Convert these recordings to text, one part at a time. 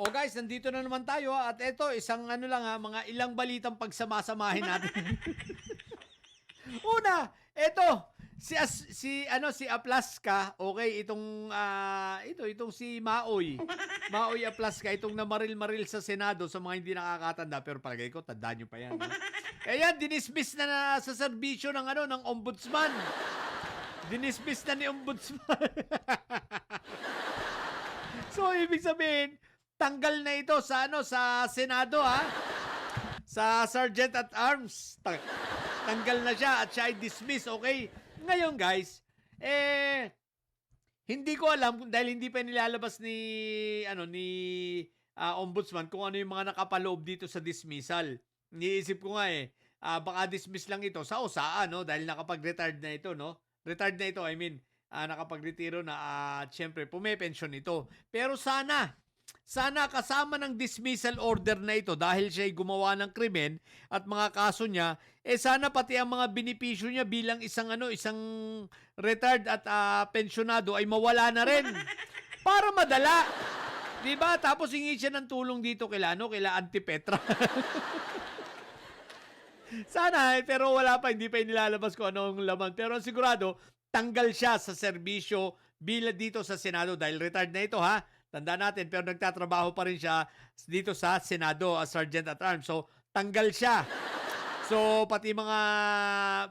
O guys, nandito na naman tayo at ito isang ano lang mga ilang balitang pagsamasamahin natin. Una, ito si Aplaska, okay, itong si Maoy. Maoy Aplaska itong namaril-maril sa Senado sa mga hindi nakakatanda pero palagay ko tandaan niyo pa yan. No? Ayan, dinismiss na sa serbisyo ng ng ombudsman. Dinismiss na ni ombudsman. So ibig sabihin, tanggal na ito sa sa Senado sa Sergeant at Arms. Tanggal na siya at siya ay dismiss, okay? Ngayon guys, hindi ko alam dahil hindi pa nilalabas ni ombudsman kung ano yung mga nakapaloob dito sa dismissal. Niisip ko nga baka dismiss lang ito sa OSA, no? Dahil nakapag-retired na ito, no? Retired na ito, I mean, nakapag-retiro na at syempre pumepensyon ito. Pero sana kasama ng dismissal order na ito dahil siya ay gumawa ng krimen at mga kaso niya, sana pati ang mga benepisyo niya bilang isang retired at pensionado ay mawala na rin. Para madala. 'Di ba? Tapos hingi siya ng tulong dito kila Auntie Petra. Sana, pero wala pa, hindi pa inilalabas ko anong laman. Pero sigurado, tanggal siya sa serbisyo bilang dito sa Senado dahil retired na ito Tanda natin, pero nagtatrabaho pa rin siya dito sa Senado as Sergeant at Arms. So, tanggal siya. So, pati mga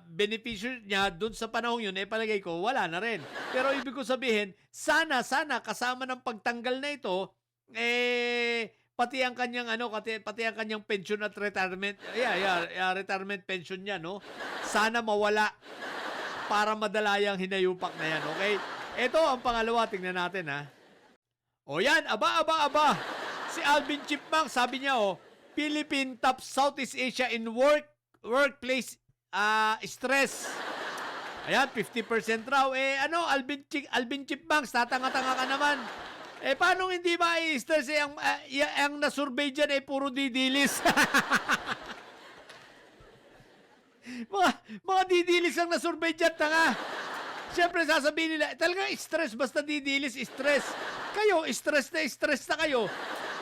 benepisyo niya dun sa panahon yun, palagay ko, wala na rin. Pero ibig ko sabihin, sana, kasama ng pagtanggal na ito, pati ang kanyang pati ang kanyang pension at retirement, retirement pension niya, no? Sana mawala para madala yung hinayupak na yan, okay? Ito ang pangalawa, tingnan natin, O yan, aba. Si Alvin Chipmunk, sabi niya, Philippine top Southeast Asia in workplace stress. Ayan, 50% raw. Alvin Chipmunk, tatanga-tanga ka naman. Paano hindi ma-stress ang nasurvey dyan puro didilis. mga didilis ang nasurvey dyan, tanga. Siyempre sasabihin nila, talagang stress, basta didilis, stress. Kayo, stress na kayo.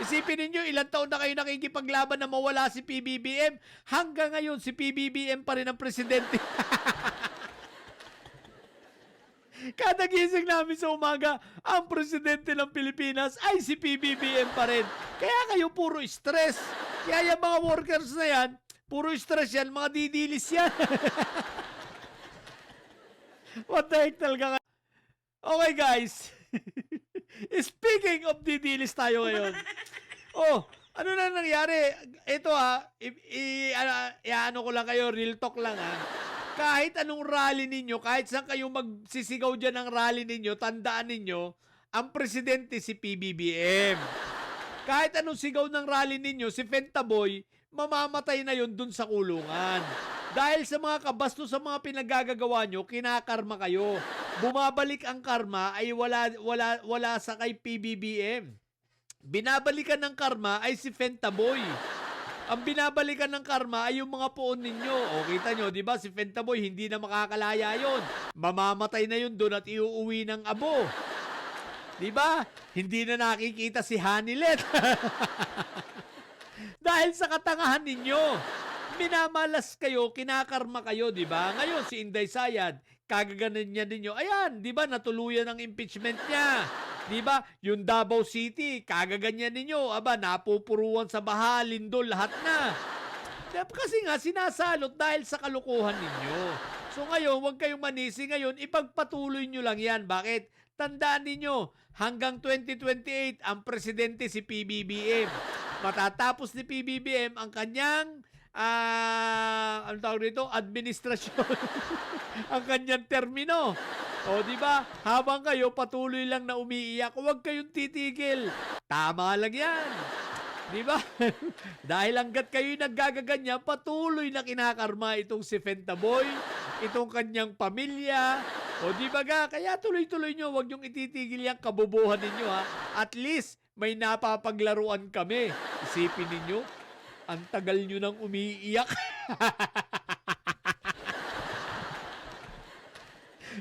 Isipin ninyo, ilang taon na kayo nakikipaglaban na mawala si PBBM. Hanggang ngayon, si PBBM pa rin ang presidente. Kada gising namin sa umaga, ang presidente ng Pilipinas ay si PBBM pa rin. Kaya kayo puro stress. Kaya yung mga workers na yan, puro stress yan, mga didilis yan. What the heck talaga. Okay guys. Speaking of didilis tayo ngayon. Ano na nangyari? Ito ko lang kayo, real talk lang Kahit anong rally ninyo, kahit saan kayo magsisigaw dyan ng rally ninyo, tandaan ninyo, ang presidente si PBBM. Kahit anong sigaw ng rally ninyo, si Fentaboy, mamamatay na yun dun sa kulungan. Dahil sa mga kabastos sa mga pinagagagawa nyo, kinakarma kayo. Bumabalik ang karma ay wala sa kay PBBM. Binabalikan ng karma ay si Fentaboy. Ang binabalikan ng karma ay yung mga poon ninyo. O kita nyo, di ba? Si Fentaboy hindi na makakalaya yon. Mamamatay na yun doon at iuuwi ng abo. Di ba? Hindi na nakikita si Hanilet. Dahil sa katangahan ninyo. Minamalas kayo, kinakarma kayo, di ba? Ngayon, si Inday Sayad, kagaganan niya ninyo. Ayan, di ba? Natuluyan ang impeachment niya. Di ba? Yung Davao City, kagaganyan ninyo. Aba, napupuruan sa baha, lindol, lahat na. Kasi nga, sinasalot dahil sa kalukuhan ninyo. So ngayon, huwag kayong manisi. Ngayon, ipagpatuloy nyo lang yan. Bakit? Tandaan ninyo, hanggang 2028, ang presidente si PBBM. Matatapos ni PBBM ang kanyang administrasyon. Ang kanyang termino. O, di ba? Habang kayo patuloy lang na umiiyak, huwag kayong titigil. Tama lang yan. Di ba? Dahil hanggat kayo naggagaganyan, patuloy na kinakarma itong si Fentaboy, itong kanyang pamilya. O, di ba ga? Kaya tuloy-tuloy nyo, huwag nyong ititigil yung kabubuhan ninyo, At least, may napapaglaruan kami. Isipin ninyo, ang tagal nyo nang umiiyak.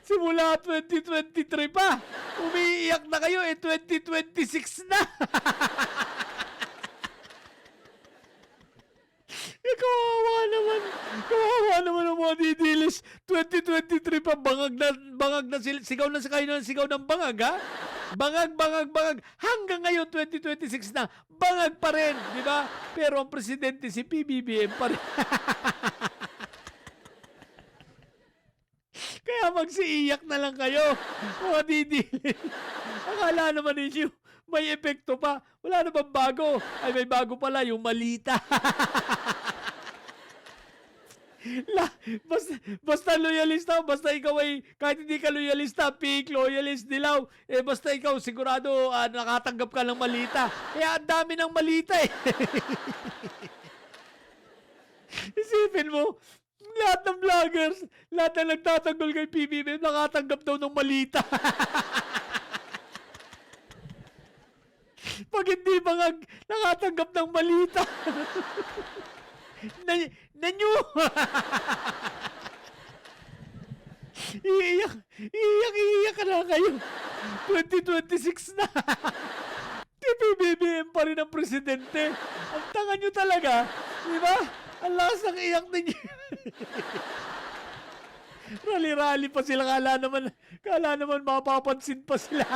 Simula 2023 pa. Umiiyak na kayo 2026 na. 2023 pa, bangag na sila, sigaw na sa kayo ng sigaw ng bangag, ha? Bangag, bangag, bangag. Hanggang ngayon, 2026 na, bangag pa rin, di ba? Pero ang presidente si PBBM pa rin. Kaya magsiiyak na lang kayo, mga didili. Akala naman ninyo, may epekto pa. Wala na bang bago? Ay, may bago pala, yung malita. Basta loyalista, basta ikaw ay, kahit hindi ka loyalista, fake loyalist, dilaw, basta ikaw sigurado nakatanggap ka ng malita. Kaya ang dami ng malita eh. Isipin mo, lahat ng vloggers, lahat na nagtatanggol kay PBBM, nakatanggap daw ng malita. Pag hindi bangag, nakatanggap ng malita. Nanyo! Iiyak ka na kayo. 2026 na. PBBM pa rin ang presidente. Ang tanga nyo talaga. Di ba? Ang lakas ng iyak ninyo. Rally-rally pa sila. Kala naman mapapansin pa sila.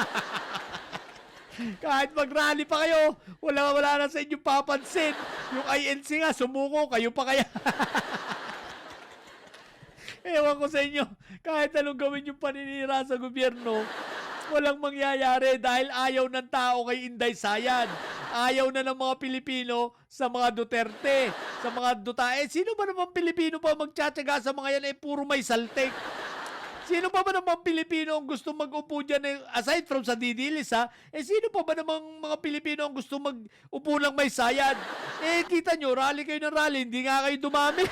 Kahit mag-rally pa kayo, wala na sa inyo papansin. Yung INC nga, sumuko, kayo pa kaya. Ewan ko sa inyo, kahit anong gawin yung paninira sa gobyerno, walang mangyayari dahil ayaw ng tao kay Inday Sayan. Ayaw na ng mga Pilipino sa mga Duterte, sa mga Dutae. Sino ba naman Pilipino pa magtsatsaga sa mga yan? Puro may saltik. Sino pa ba namang Pilipino ang gusto mag-upo dyan, aside from sa Didilis, ha? Sino pa ba namang mga Pilipino ang gusto mag-upo ng may sayad? Kita nyo, rally kayo ng rally, hindi nga kayo dumami.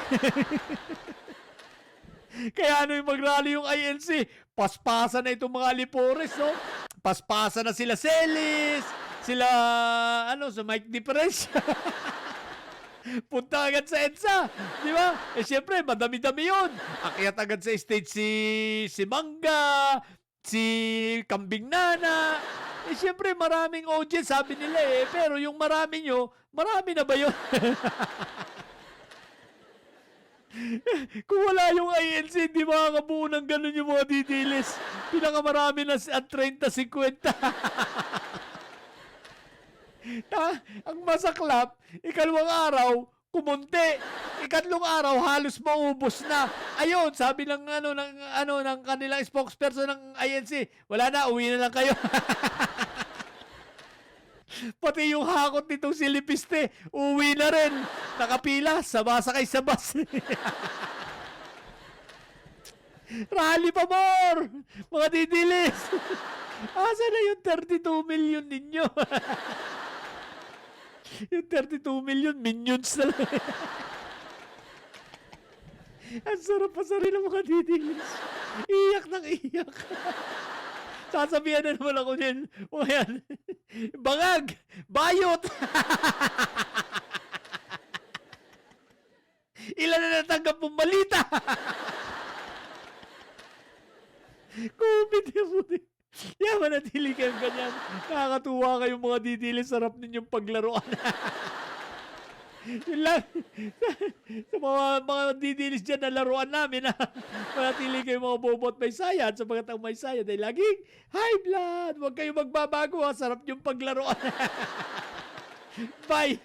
Kaya ano yung mag-rally yung INC? Paspasan na itong mga Lipores, no? Paspasan na sila Celis, sila, sa Mike Difference. Punta agad sa EDSA, di ba? Siyempre, madami-dami yun. Akyat agad sa stage si Mangga, si Kambing Nana. Siyempre, maraming audience, sabi nila Pero yung marami nyo, marami na ba yun? Kung wala yung INC, di makakabuo ng ganun yung mga didilis. Pinakamarami na at 30-50. Ang masaklap, ikalawang araw, kumunti. Ikatlong araw, halos maubos na. Ayun, sabi ng kanilang spokesperson ng INC, wala na, uwi na lang kayo. Pati yung hakot nitong si Lipiste, uwi na rin. Nakapila, sabasakay sa bus. Rally pa more! Mga didilis! Asa na yung 32 million ninyo? Yung 32 million, minions na lang. Ang sarap pa sa rin ng mga didilis. Iyak ng iyak. Sasabihan na naman ako din. O yan, bangag! Bayot! Ilan na natanggap mong malita? Kumit mo din. Yan, manatili kayong ganyan. Nakakatuwa kayong mga didili. Sarap ninyong paglaruan. Yun lang. Sa mga didilis dyan na laruan namin, manatili kayong mga bobot may sayad. Sapagat ang may sayad ay laging high blood. Huwag kayong magbabago. Sarap niyong paglaruan. Bye.